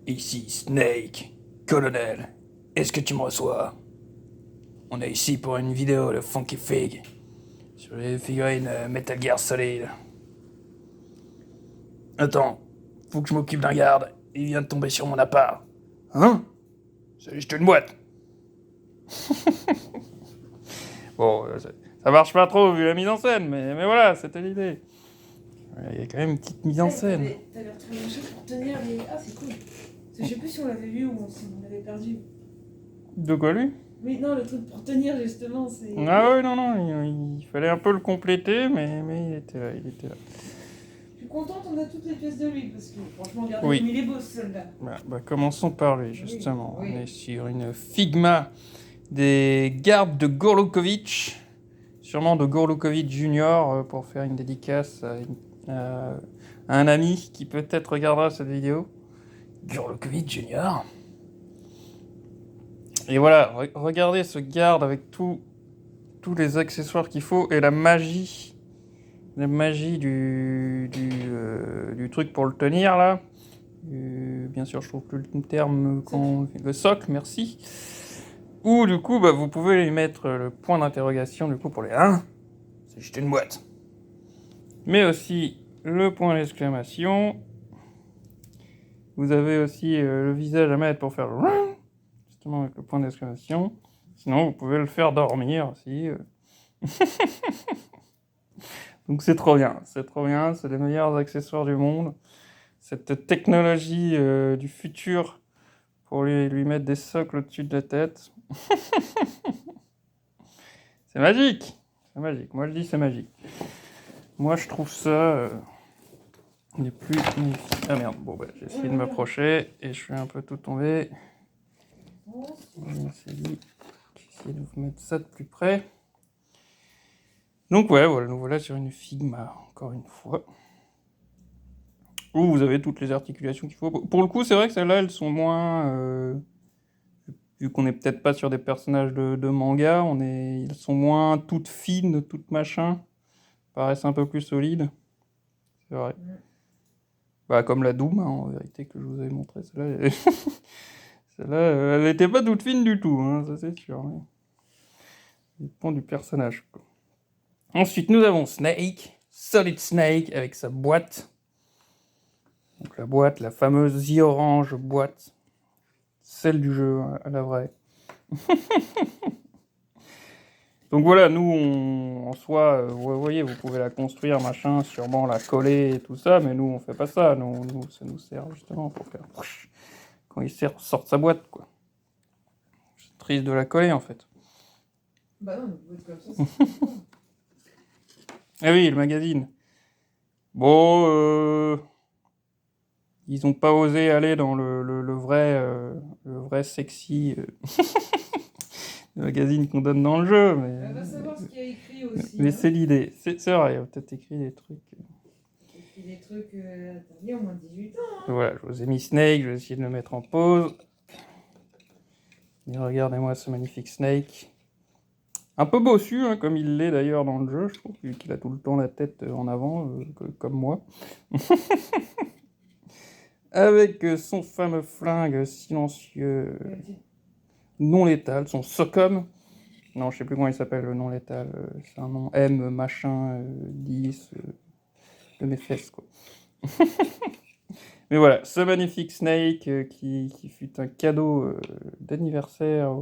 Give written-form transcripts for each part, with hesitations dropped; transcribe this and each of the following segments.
Ici Snake, colonel, est-ce que tu me reçois? On est ici pour une vidéo de Funky Fig sur les figurines Metal Gear Solid. Attends, faut que je m'occupe d'un garde, il vient de tomber sur mon appart. Hein? C'est juste une boîte. Bon, ça marche pas trop vu la mise en scène, mais voilà, c'était l'idée. Il y a quand même une petite mise en scène. T'avais retrouvé un truc pour tenir les. Ah, c'est cool. Je sais plus si on l'avait vu ou si on l'avait perdu. De quoi lui? Oui, non, le truc pour tenir justement, c'est. Ah ouais, non, il fallait un peu le compléter, mais il était là, il était là. Je suis contente, on a toutes les pièces de lui parce que franchement, regardez Oui. comme il est beau ce soldat. Commençons par lui, justement. Oui. On est sur une Figma des gardes de Gorlukovic, sûrement de Gorlukovic Junior, pour faire une dédicace à un ami qui peut-être regardera cette vidéo. Gorlukovic Junior. Et voilà, regardez ce garde avec tous les accessoires qu'il faut et la magie du truc pour le tenir là. Bien sûr, je trouve plus le terme le socle, merci. Ou du coup, vous pouvez lui mettre le point d'interrogation du coup pour les 1. C'est juste une boîte. Mais aussi le point d'exclamation. Vous avez aussi le visage à mettre pour faire le justement avec le point d'exclamation. Sinon, vous pouvez le faire dormir aussi. Donc c'est trop bien, c'est les meilleurs accessoires du monde. Cette technologie du futur pour lui mettre des socles au-dessus de la tête. C'est magique, c'est magique. Moi je dis c'est magique. Moi je trouve ça les plus magnifiques. Ah merde, bon j'ai essayé de m'approcher et je suis un peu tout tombé. J'essaie de vous mettre ça de plus près. Donc ouais, voilà, nous voilà sur une Figma, encore une fois. Où vous avez toutes les articulations qu'il faut. Pour le coup, c'est vrai que celles-là, elles sont moins... vu qu'on n'est peut-être pas sur des personnages de manga, elles sont moins toutes fines, toutes machin. Paraissent un peu plus solides. C'est vrai. Comme la Doom, hein, en vérité, que je vous avais montré. Celle-là, elle n'était pas toute fine du tout, hein, ça c'est sûr. Mais... ça dépend du personnage, quoi. Ensuite, nous avons Snake, Solid Snake, avec sa boîte. Donc la boîte, la fameuse The Orange boîte. Celle du jeu, à la vraie. Donc voilà, nous, en soi, vous voyez, vous pouvez la construire, machin, sûrement la coller et tout ça, mais nous, on fait pas ça. Nous ça nous sert justement pour faire... quand il sort de sa boîte, quoi. C'est triste de la coller, en fait. Bah non, une boîte comme ça, c'est Ah oui, le magazine. Bon, ils ont pas osé aller dans le vrai sexy magazine qu'on donne dans le jeu, mais... Elle va savoir ce qu'il y a écrit aussi. Mais hein. c'est l'idée. C'est vrai, il y a peut-être écrit des trucs... Et des trucs interdits au moins de 18 ans. Hein. Voilà, je vous ai mis Snake, je vais essayer de le mettre en pause. Et regardez-moi ce magnifique Snake. Un peu bossu, hein, comme il l'est d'ailleurs dans le jeu, je trouve, vu qu'il a tout le temps la tête en avant, comme moi. Avec son fameux flingue silencieux, non létal, son SOCOM. Non, je sais plus comment il s'appelle le non létal, c'est un nom M machin 10 de mes fesses, quoi. Mais voilà, ce magnifique Snake qui fut un cadeau d'anniversaire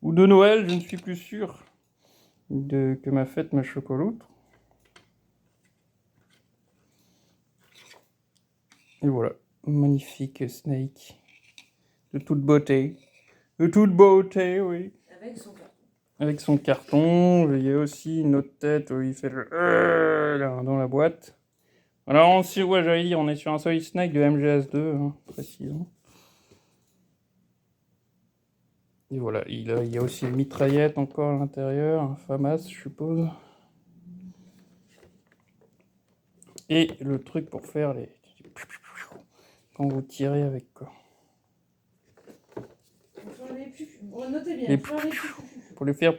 ou de Noël, je ne suis plus sûr, que m'a faite ma chocoloute. Et voilà, magnifique Snake, de toute beauté. De toute beauté, oui. Avec son carton. Avec son carton, il y a aussi une autre tête où il fait le là, dans la boîte. Alors, j'allais dire, on est sur un Solid Snake de MGS2, hein, précisément. Et voilà, il y a aussi une mitraillette encore à l'intérieur, un FAMAS, je suppose. Et le truc pour faire les... quand vous tirez avec quoi. Notez bien, pour les faire...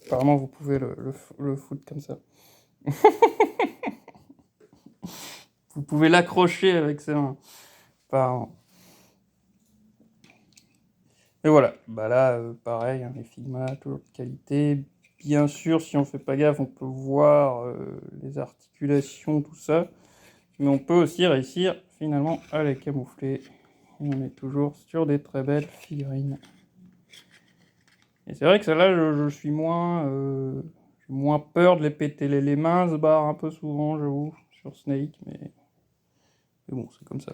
Apparemment, vous pouvez le foutre comme ça. Vous pouvez l'accrocher avec ses mains. par... Et voilà, bah là, pareil, hein, les Figma, toujours de qualité. Bien sûr, si on fait pas gaffe, on peut voir les articulations, tout ça. Mais on peut aussi réussir, finalement, à les camoufler. Et on est toujours sur des très belles figurines. Et c'est vrai que celle-là, je suis j'ai moins peur de les péter. Les mains se barrent un peu souvent, j'avoue, sur Snake, mais bon, c'est comme ça.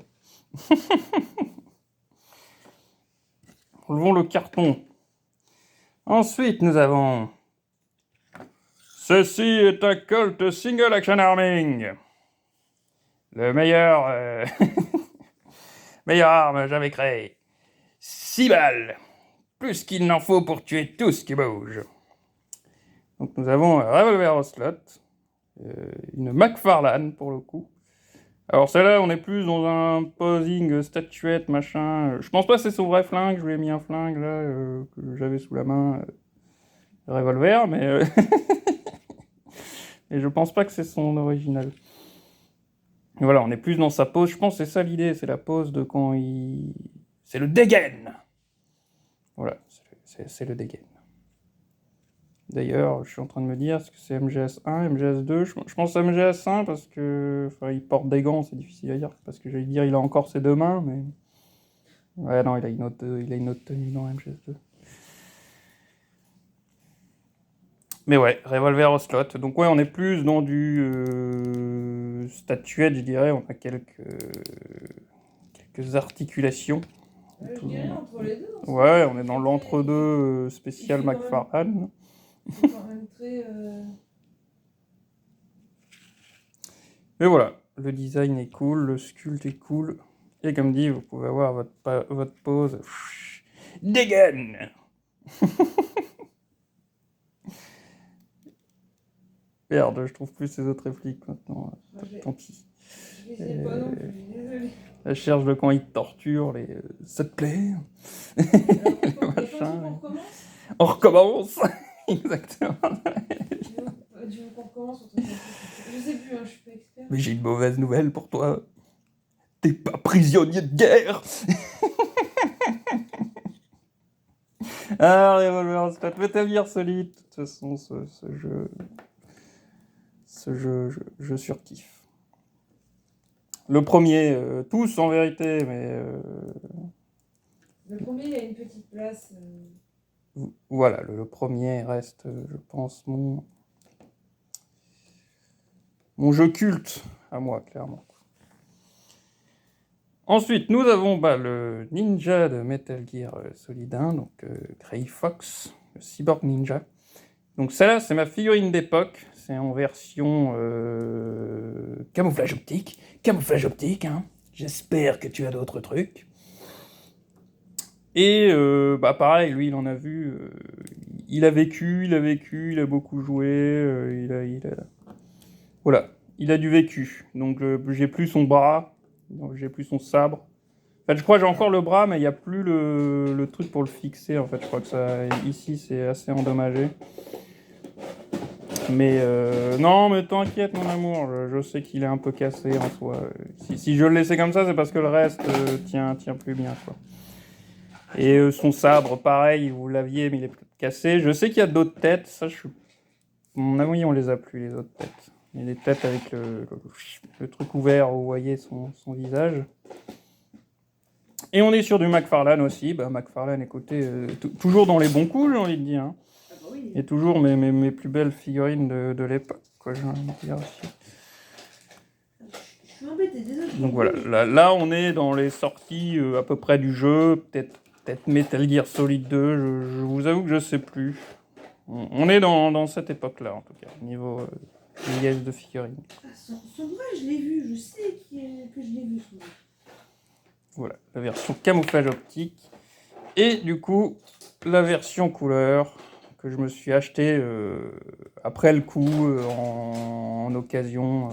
Enlevons le carton. Ensuite, nous avons... Ceci est un Colt Single Action Arming. Le meilleur... meilleure arme jamais créée. 6 balles. Plus qu'il n'en faut pour tuer tout ce qui bouge. Donc nous avons un revolver au slot. Une McFarlane pour le coup. Alors celle-là, on est plus dans un posing statuette, machin. Je pense pas que c'est son vrai flingue, je lui ai mis un flingue là, que j'avais sous la main, le revolver, mais et je pense pas que c'est son original. Et voilà, on est plus dans sa pose, je pense que c'est ça l'idée, c'est la pose de quand il... C'est le dégaine. Voilà, c'est le dégaine. D'ailleurs, je suis en train de me dire, est-ce que c'est MGS1, MGS2 je pense MGS1 parce que... Enfin, il porte des gants, c'est difficile à dire, parce que j'allais dire, il a encore ses deux mains, mais... Ouais, non, il a une autre tenue dans MGS2. Mais ouais, revolver au slot. Donc ouais, on est plus dans du statuette, je dirais. On a quelques articulations. Je dirais entre les deux. Ouais, on est dans l'entre-deux spécial McFarlane. C'est quand même très... Mais voilà, le design est cool, le sculpte est cool. Et comme dit, vous pouvez avoir votre pose. Dégaine. Merde, je trouve plus ces autres répliques maintenant. Tant pis. Je les ai pas non plus, désolé. Elle cherche de quand il te torture, ça te plaît? On recommence. On recommence. Exactement. Tu veux qu'on recommence? Je sais plus, hein, je suis pas expert. Mais j'ai une mauvaise nouvelle pour toi. T'es pas prisonnier de guerre. Ah, Revolver, c'est pas Metal Gear Solid. De toute façon, ce jeu, je surkiffe. Le premier, tous en vérité, mais... Le premier, il y a une petite place. Voilà, le premier reste, je pense, mon jeu culte à moi, clairement. Ensuite, nous avons le ninja de Metal Gear Solid 1, donc Gray Fox, le cyborg ninja. Donc celle-là, c'est ma figurine d'époque. C'est en version camouflage optique. Camouflage optique, hein. J'espère que tu as d'autres trucs. Et pareil, lui, il en a vu. Il a vécu, il a beaucoup joué. Voilà, il a du vécu. Donc j'ai plus son bras, donc j'ai plus son sabre. En fait, je crois que j'ai encore le bras, mais il n'y a plus le truc pour le fixer. En fait, je crois que ça, ici, c'est assez endommagé. Mais non, mais t'inquiète, mon amour, je sais qu'il est un peu cassé en soi. Si je le laissais comme ça, c'est parce que le reste tient plus bien, quoi. Et son sabre, pareil, vous l'aviez, mais il est peut-être cassé. Je sais qu'il y a d'autres têtes, ça, mon ami, on les a plus, les autres têtes. Il y a des têtes avec le truc ouvert où vous voyez son visage. Et on est sur du McFarlane aussi. McFarlane, écoutez, toujours dans les bons coups, j'ai envie de dire. Hein. Ah bah oui. Et toujours mes plus belles figurines de l'époque, quoi, j'ai envie de dire aussi. Je suis embêtée, désolé. Donc voilà, là on est dans les sorties à peu près du jeu, peut-être Metal Gear Solid 2, je vous avoue que je sais plus. On est dans cette époque-là, en tout cas, au niveau vieillesse de figurines. Ah, son vrai, je l'ai vu, je sais que je l'ai vu, son vrai. Voilà, la version camouflage optique. Et du coup, la version couleur que je me suis acheté après le coup, en occasion.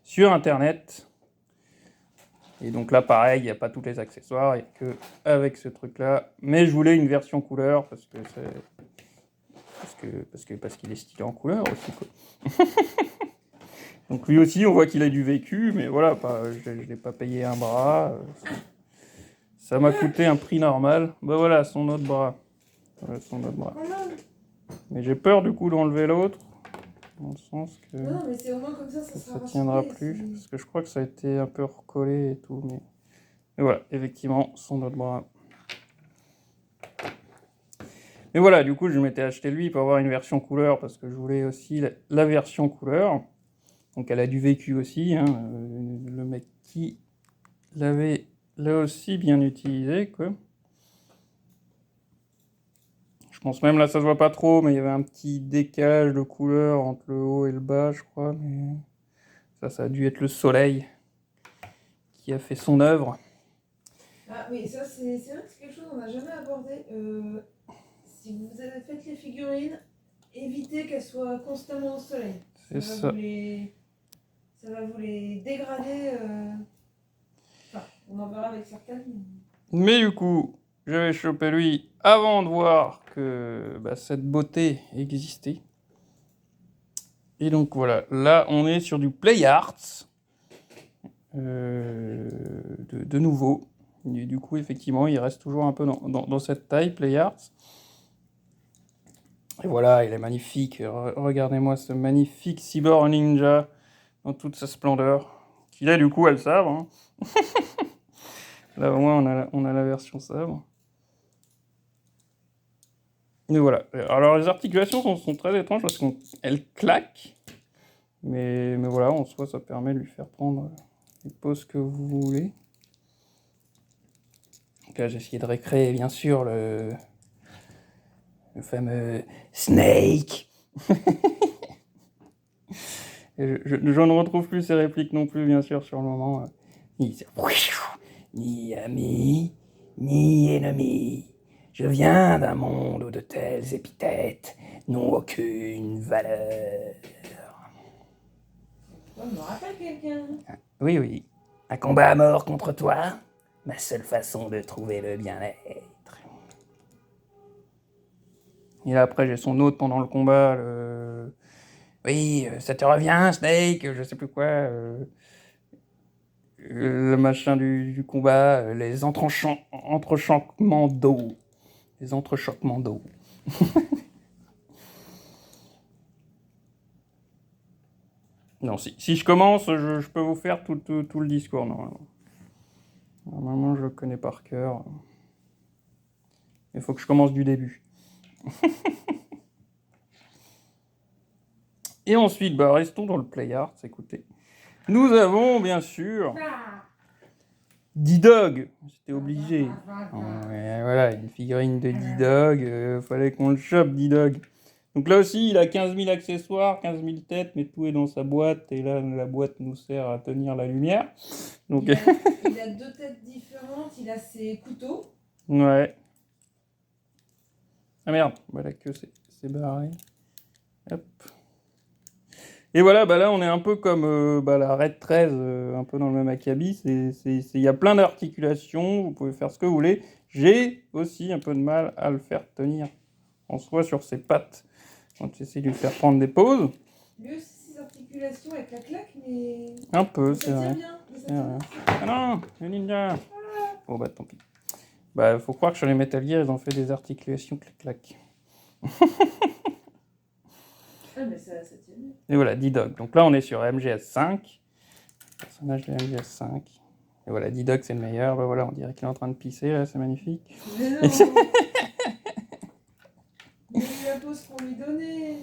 Sur internet. Et donc là, pareil, il n'y a pas tous les accessoires, il n'y a que avec ce truc-là. Mais je voulais une version couleur parce qu'il est stylé en couleur aussi, quoi. Donc lui aussi, on voit qu'il a du vécu, mais voilà, je l'ai pas payé un bras. Ça m'a coûté un prix normal. Bah voilà, son autre bras. Voilà, son autre bras. Mais j'ai peur du coup d'enlever l'autre, dans le sens que Non, mais c'est au moins comme ça ça sera tiendra rassuré. plus. Parce que je crois que ça a été un peu recollé et tout. Mais voilà, effectivement, son autre bras. Mais voilà, du coup, je m'étais acheté lui pour avoir une version couleur, parce que je voulais aussi la version couleur. Donc elle a du vécu aussi, hein. Le mec qui l'avait là aussi bien utilisé, quoi. Je pense même là, ça se voit pas trop, mais il y avait un petit décalage de couleur entre le haut et le bas, je crois. Mais ça a dû être le soleil qui a fait son œuvre. Ah oui, ça c'est vrai que c'est quelque chose qu'on n'a jamais abordé. Si vous avez fait les figurines, évitez qu'elles soient constamment au soleil. C'est Ça ça. va vous les dégrader. Enfin, on en verra avec certaines. Mais du coup, j'avais chopé lui avant de voir que cette beauté existait. Et donc voilà, là on est sur du Play Arts. De nouveau. Et du coup, effectivement, il reste toujours un peu dans cette taille, Play Arts. Et voilà, il est magnifique. Regardez-moi ce magnifique Cyborg Ninja dans toute sa splendeur. Qu'il a du coup à le sabre. Hein. Là, au moins, on a la version sabre. Et voilà. Alors, les articulations sont très étranges parce qu'elles claquent. Mais voilà, en soi, ça permet de lui faire prendre les poses que vous voulez. Donc là, j'ai essayé de récréer, bien sûr, le fameux Snake. Je ne retrouve plus ces répliques non plus, bien sûr, sur le moment. Ni ami, ni ennemi. Je viens d'un monde où de telles épithètes n'ont aucune valeur. Ouais, me rappelle quelqu'un. Oui, oui. Un combat à mort contre toi, ma seule façon de trouver le bien-être. Et là, après, j'ai son autre pendant le combat. Oui, ça te revient, Snake, je sais plus quoi. Le machin du combat, les entrechoquements d'eau. Les entrechoquements d'eau. Non, si je commence, je peux vous faire tout le discours, normalement. Normalement, je le connais par cœur. Il faut que je commence du début. Et ensuite, restons dans le Play Arts, écoutez. Nous avons, bien sûr, D-Dog. C'était obligé. Voilà, une figurine de D-Dog. Fallait qu'on le chope, D-Dog. Donc là aussi, il a 15 000 accessoires, 15 000 têtes, mais tout est dans sa boîte. Et là, la boîte nous sert à tenir la lumière. Donc... il a deux têtes différentes. Il a ses couteaux. Ouais. Ah merde, voilà que c'est barré. Hop. Et voilà, là on est un peu comme la Red 13, un peu dans le même acabit. Il y a plein d'articulations, vous pouvez faire ce que vous voulez. J'ai aussi un peu de mal à le faire tenir en soi sur ses pattes quand j'essaie de lui faire prendre des pauses. Lui aussi, ses articulations avec la claque, mais. Un peu, ça c'est vrai. bien. Ah non, le ninja. Bon tant pis. Faut croire que sur les Metal Gear, ils ont fait des articulations clic-clac. Ah, mais ça tient bien. Et voilà, D-Dog. Donc là, on est sur MGS5. Personnage de MGS5. Et voilà, D-Dog, c'est le meilleur. Voilà, on dirait qu'il est en train de pisser, là, c'est magnifique. Mais non. Mais la pose qu'on lui donnait.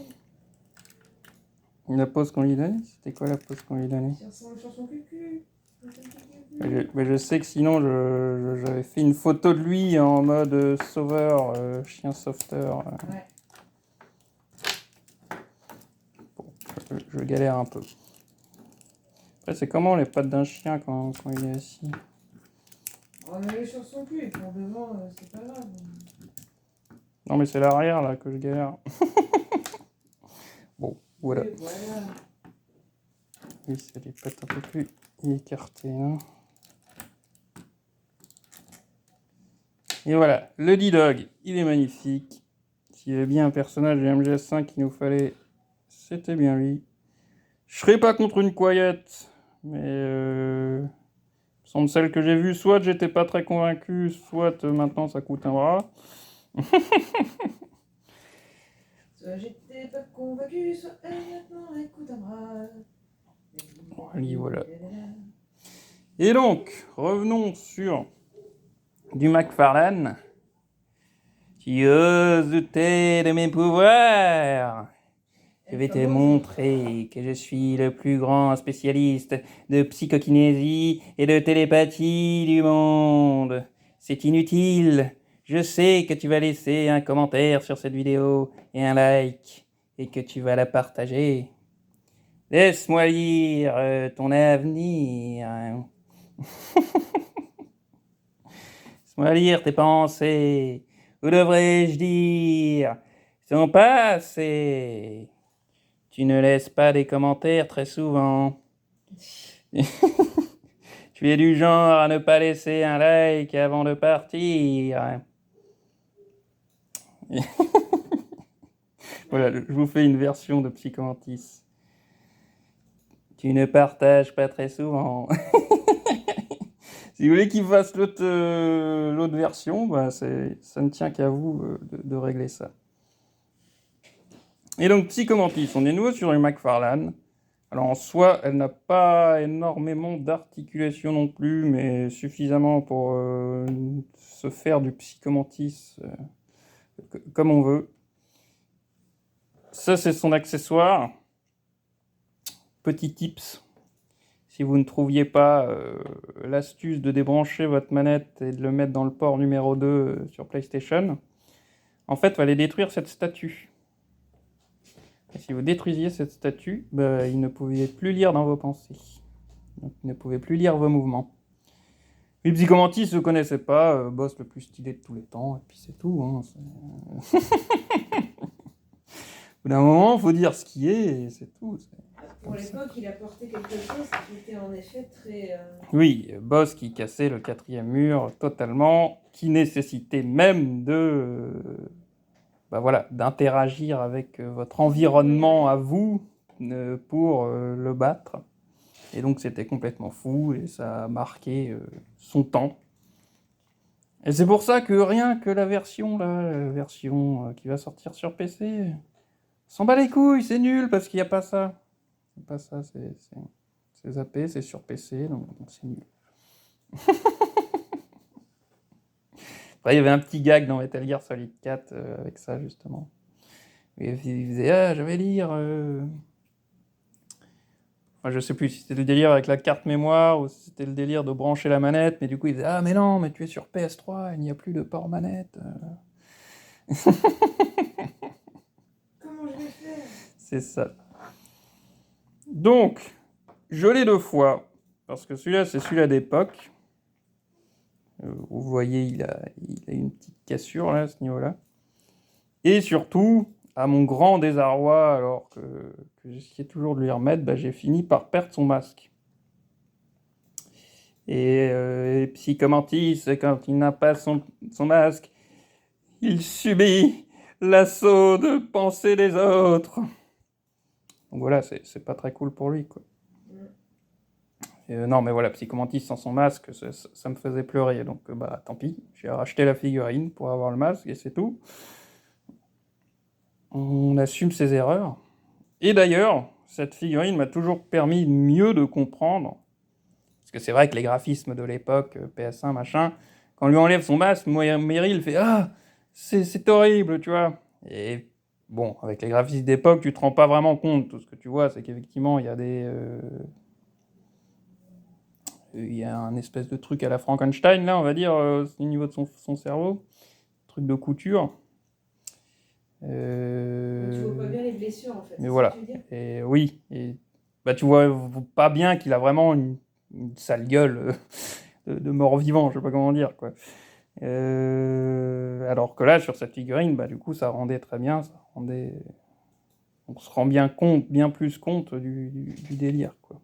La pose qu'on lui donnait? C'était quoi la pose qu'on lui donnait? Sur son cucu. Je sais que sinon, j'avais fait une photo de lui en mode sauveur, chien sauveteur. Ouais. Bon, je galère un peu. Après, c'est comment les pattes d'un chien quand il est assis? On est sur son cul et pour devant, c'est pas grave. Non, mais c'est l'arrière là que je galère. Bon, voilà. Et voilà. Oui, c'est les pattes un peu plus écartées. Hein. Et voilà, le D-Dog, il est magnifique. S'il y avait bien un personnage de MGS5 qu'il nous fallait, c'était bien lui. Je serais pas contre une couillette, mais semble celle que j'ai vue, soit j'étais pas très convaincu, soit maintenant ça coûte un bras. Soit j'étais pas convaincu, soit elle maintenant écoute un bras. Voilà. Et donc, revenons sur du McFarlane. Tu oses douter de mes pouvoirs? Je vais te montrer que je suis le plus grand spécialiste de psychokinésie et de télépathie du monde. C'est inutile. Je sais que tu vas laisser un commentaire sur cette vidéo et un like et que tu vas la partager. Laisse-moi lire ton avenir. Laisse-moi lire tes pensées. Ou devrais-je dire ton passé? Tu ne laisses pas des commentaires très souvent. Tu es du genre à ne pas laisser un like avant de partir. Voilà, je vous fais une version de Psychomantis. Tu ne partages pas très souvent. Si vous voulez qu'il fasse l'autre version, bah ça ne tient qu'à vous de régler ça. Et donc, Psychomantis, on est nouveau sur une McFarlane. Alors en soi, elle n'a pas énormément d'articulation non plus, mais suffisamment pour se faire du Psychomantis comme on veut. Ça, c'est son accessoire. Petit tips, si vous ne trouviez pas l'astuce de débrancher votre manette et de le mettre dans le port numéro 2 sur PlayStation, en fait, il fallait détruire cette statue. Et si vous détruisiez cette statue, bah, il ne pouvait plus lire dans vos pensées. Donc, il ne pouvait plus lire vos mouvements. Et Psychomantis, je ne connaissais pas, boss le plus stylé de tous les temps, et puis c'est tout. Hein, Au bout d'un moment, il faut dire ce qui est, et c'est tout. Pour l'époque, il apportait quelque chose qui était en effet très... Oui, boss qui cassait le 4e mur totalement, qui nécessitait même d'interagir avec votre environnement à vous pour le battre. Et donc c'était complètement fou et ça a marqué son temps. Et c'est pour ça que rien que la version qui va sortir sur PC, s'en bat les couilles, c'est nul parce qu'il n'y a pas ça. C'est pas ça, c'est zappé, c'est sur PC, donc c'est nul. Après, il y avait un petit gag dans Metal Gear Solid 4 avec ça, justement. Il disait, ah, je vais lire... Enfin, je sais plus si c'était le délire avec la carte mémoire ou si c'était le délire de brancher la manette, mais du coup, il disait, ah, mais non, mais tu es sur PS3, il n'y a plus de port manette. Comment je vais faire? C'est ça. Donc, je l'ai 2 fois, parce que celui-là, c'est celui-là d'époque. Vous voyez, il a une petite cassure là, à ce niveau-là. Et surtout, à mon grand désarroi, alors que j'essayais toujours de lui remettre, bah, j'ai fini par perdre son masque. Et Psychomantis, quand il n'a pas son masque, il subit l'assaut de pensée des autres. Donc voilà, c'est pas très cool pour lui, quoi. Non, mais voilà, Psychomantis sans son masque, ça me faisait pleurer. Donc, bah, tant pis. J'ai racheté la figurine pour avoir le masque et c'est tout. On assume ses erreurs. Et d'ailleurs, cette figurine m'a toujours permis mieux de comprendre. Parce que c'est vrai que les graphismes de l'époque, PS1, machin, quand on lui enlève son masque, Meryl fait ah, c'est horrible, tu vois. Et bon, avec les graphismes d'époque, tu te rends pas vraiment compte. Tout ce que tu vois, c'est qu'effectivement, il y a il y a un espèce de truc à la Frankenstein, là, on va dire, au niveau de son cerveau. Truc de couture. Tu vois pas bien les blessures, en fait. Mais voilà. Et oui. Et, bah, tu vois pas bien qu'il a vraiment une sale gueule de mort-vivant, je sais pas comment dire, quoi. Alors que là, sur cette figurine, bah, du coup, ça rendait très bien. On se rend bien plus compte du délire, quoi.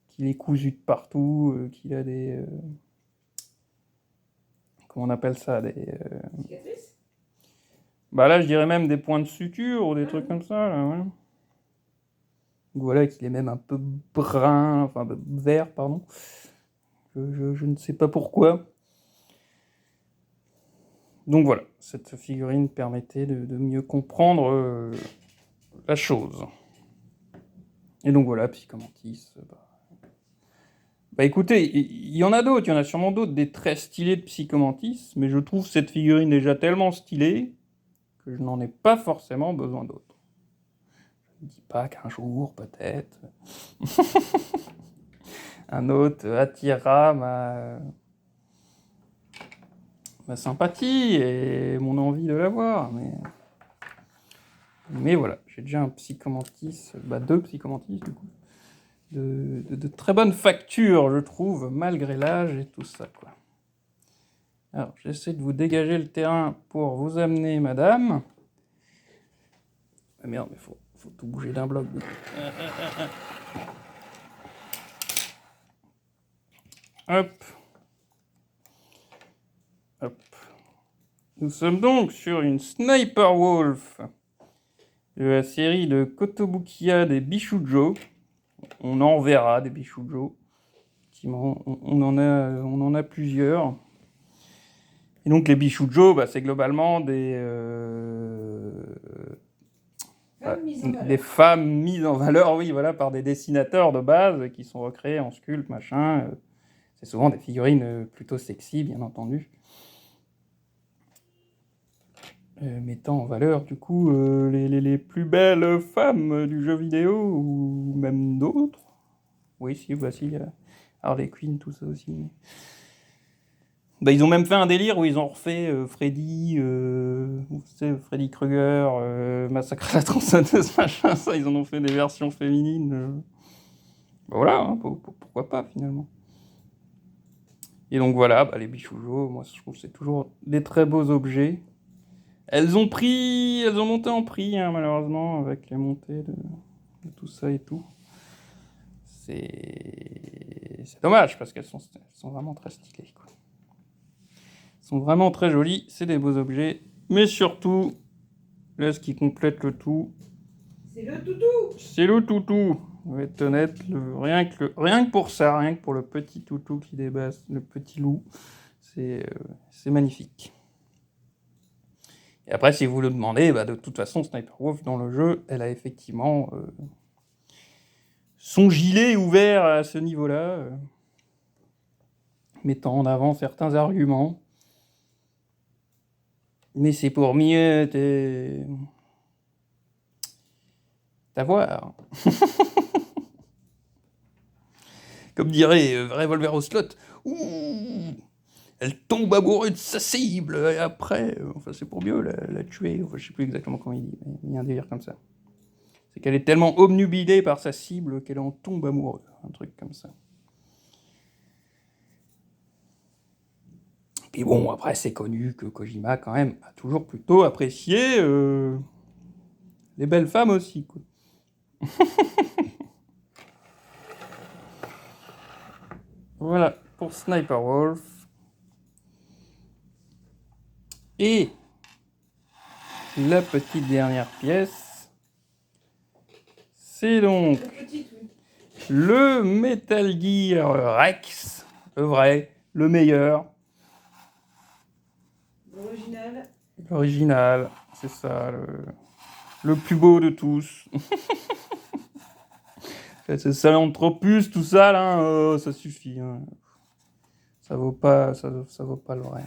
Qu'il est cousu de partout, qu'il a des... comment on appelle ça, Cicatrices? Bah là, je dirais même des points de suture ou des trucs comme ça, là, ouais. Donc voilà, qu'il est même un peu brun, enfin vert, pardon. Je ne sais pas pourquoi. Donc voilà, cette figurine permettait de mieux comprendre la chose. Et donc voilà, Psychomantis. Bah écoutez, il y en a d'autres, il y en a sûrement d'autres, des très stylés de Psychomantis, mais je trouve cette figurine déjà tellement stylée que je n'en ai pas forcément besoin d'autres. Je ne dis pas qu'un jour, peut-être, un autre attirera ma sympathie et mon envie de l'avoir, mais voilà, j'ai déjà un Psychomantis, deux Psychomantis du coup, de très bonne facture, je trouve, malgré l'âge et tout ça, quoi. Alors, j'essaie de vous dégager le terrain pour vous amener madame. Ah merde, mais faut tout bouger d'un bloc. Hop. Hop. Nous sommes donc sur une Sniper Wolf de la série de Kotobukiya des Bishujo. On en verra des Bishujo. On en a plusieurs. Et donc les Bishujo, c'est globalement des femmes mises en valeur, oui, voilà, par des dessinateurs de base qui sont recréés en sculpte, machin. C'est souvent des figurines plutôt sexy, bien entendu. Mettant en valeur, du coup, les plus belles femmes du jeu vidéo, ou même d'autres. Oui, si, Harley Quinn, tout ça aussi. Ils ont même fait un délire où ils ont refait Freddy, Freddy Krueger, Massacre à la tronçonneuse, machin, ça, ils en ont fait des versions féminines. Voilà, hein, pourquoi pas, finalement. Et donc voilà, les Bishujo, moi je trouve que c'est toujours des très beaux objets. Elles ont monté en prix, hein, malheureusement, avec les montées de tout ça et tout. C'est dommage, parce qu'elles sont vraiment très stylées, quoi. Elles sont vraiment très jolies, c'est des beaux objets, mais surtout, là, ce qui complète le tout... C'est le toutou. C'est le toutou. On va être honnête, rien que pour ça, rien que pour le petit toutou qui dépasse, le petit loup, c'est magnifique. Et après, si vous le demandez, de toute façon, Sniper Wolf, dans le jeu, elle a effectivement son gilet ouvert à ce niveau-là, mettant en avant certains arguments. Mais c'est pour mieux t'avoir. Comme dirait Revolver au slot. Ouh, elle tombe amoureuse de sa cible, et après, c'est pour mieux la tuer. Je sais plus exactement comment il dit, mais il y a un délire comme ça. C'est qu'elle est tellement obnubilée par sa cible qu'elle en tombe amoureuse. Un truc comme ça. Puis bon, après, c'est connu que Kojima, quand même, a toujours plutôt apprécié les belles femmes aussi, quoi. Voilà, pour Sniper Wolf. Et la petite dernière pièce, c'est donc le Metal Gear Rex, le vrai, le meilleur. L'original, c'est ça, le plus beau de tous. C'est Sahelanthropus, tout ça, là, ça suffit. Hein. Ça vaut pas le vrai.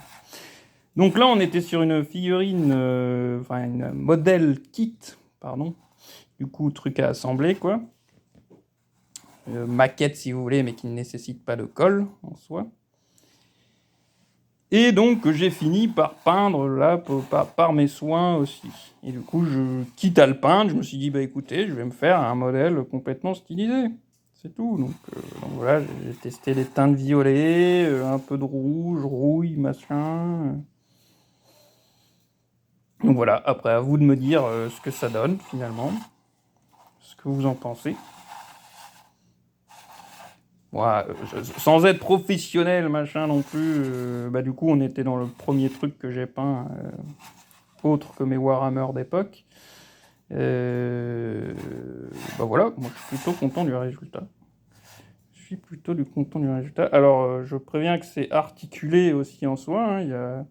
Donc là, on était sur une figurine, une modèle kit, pardon. Du coup, truc à assembler, quoi. Maquette, si vous voulez, mais qui ne nécessite pas de colle, en soi. Et donc, j'ai fini par peindre, là, par mes soins aussi. Et du coup, quitte à le peindre, je me suis dit, écoutez, je vais me faire un modèle complètement stylisé. C'est tout. Donc voilà, j'ai testé les teintes violet, un peu de rouge, rouille, machin. Donc voilà, après, à vous de me dire ce que ça donne, finalement. Ce que vous en pensez. Moi, sans être professionnel, machin non plus, du coup, on était dans le premier truc que j'ai peint, autre que mes Warhammer d'époque. Bah voilà, moi je suis plutôt content du résultat. Alors, je préviens que c'est articulé aussi en soi. Hein.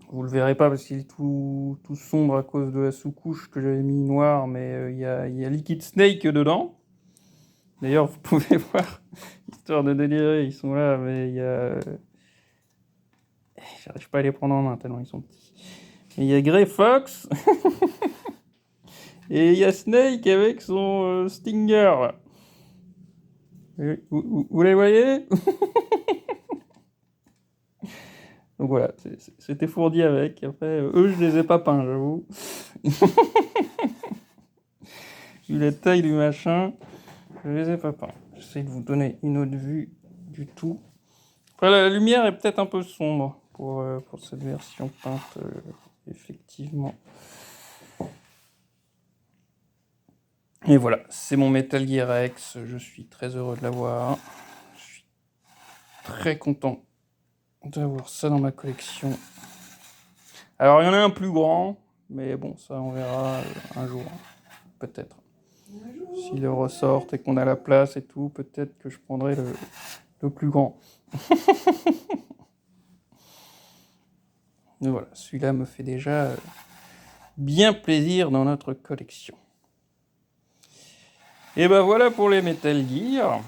Vous le verrez pas parce qu'il est tout sombre à cause de la sous-couche que j'avais mis noire, mais il y a Liquid Snake dedans. D'ailleurs, vous pouvez voir, histoire de délirer, ils sont là, mais il y a... J'arrive pas à les prendre en main tellement ils sont petits. Mais il y a Grey Fox et il y a Snake avec son Stinger. Vous les voyez? Donc voilà, c'était fourni avec. Après, eux, je les ai pas peints, j'avoue. Vu la taille du machin, je les ai pas peints. J'essaie de vous donner une autre vue du tout. Après, la lumière est peut-être un peu sombre pour cette version peinte, effectivement. Et voilà, c'est mon Metal Gear X. Je suis très heureux de l'avoir. Je suis très content d'avoir ça dans ma collection. Alors, il y en a un plus grand, mais bon, ça, on verra un jour, peut-être. S'il le ressort et qu'on a la place et tout, peut-être que je prendrai le plus grand. Et voilà, celui-là me fait déjà bien plaisir dans notre collection. Et ben voilà pour les Metal Gear.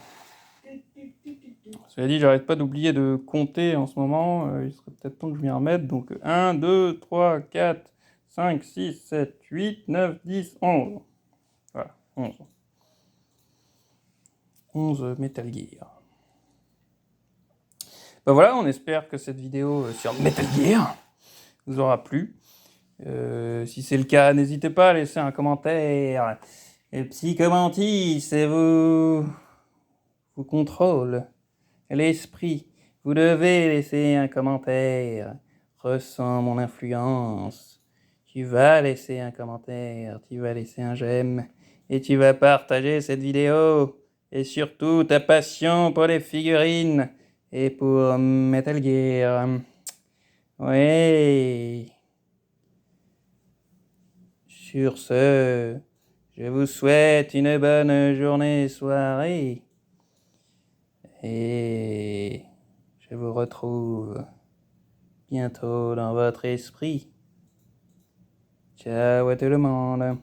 Cela dit, j'arrête pas d'oublier de compter en ce moment. Il serait peut-être temps que je m'y remette. Donc 1, 2, 3, 4, 5, 6, 7, 8, 9, 10, 11. Voilà, 11. 11 Metal Gear. Ben voilà, on espère que cette vidéo sur Metal Gear vous aura plu. Si c'est le cas, n'hésitez pas à laisser un commentaire. Et Psychomantis, c'est vous contrôle l'esprit. Vous devez laisser un commentaire. Ressens mon influence. Tu vas laisser un commentaire, tu vas laisser un j'aime et tu vas partager cette vidéo. Et surtout ta passion pour les figurines et pour Metal Gear. Oui. Sur ce, je vous souhaite une bonne journée, soirée. Et je vous retrouve bientôt dans votre esprit. Ciao à tout le monde.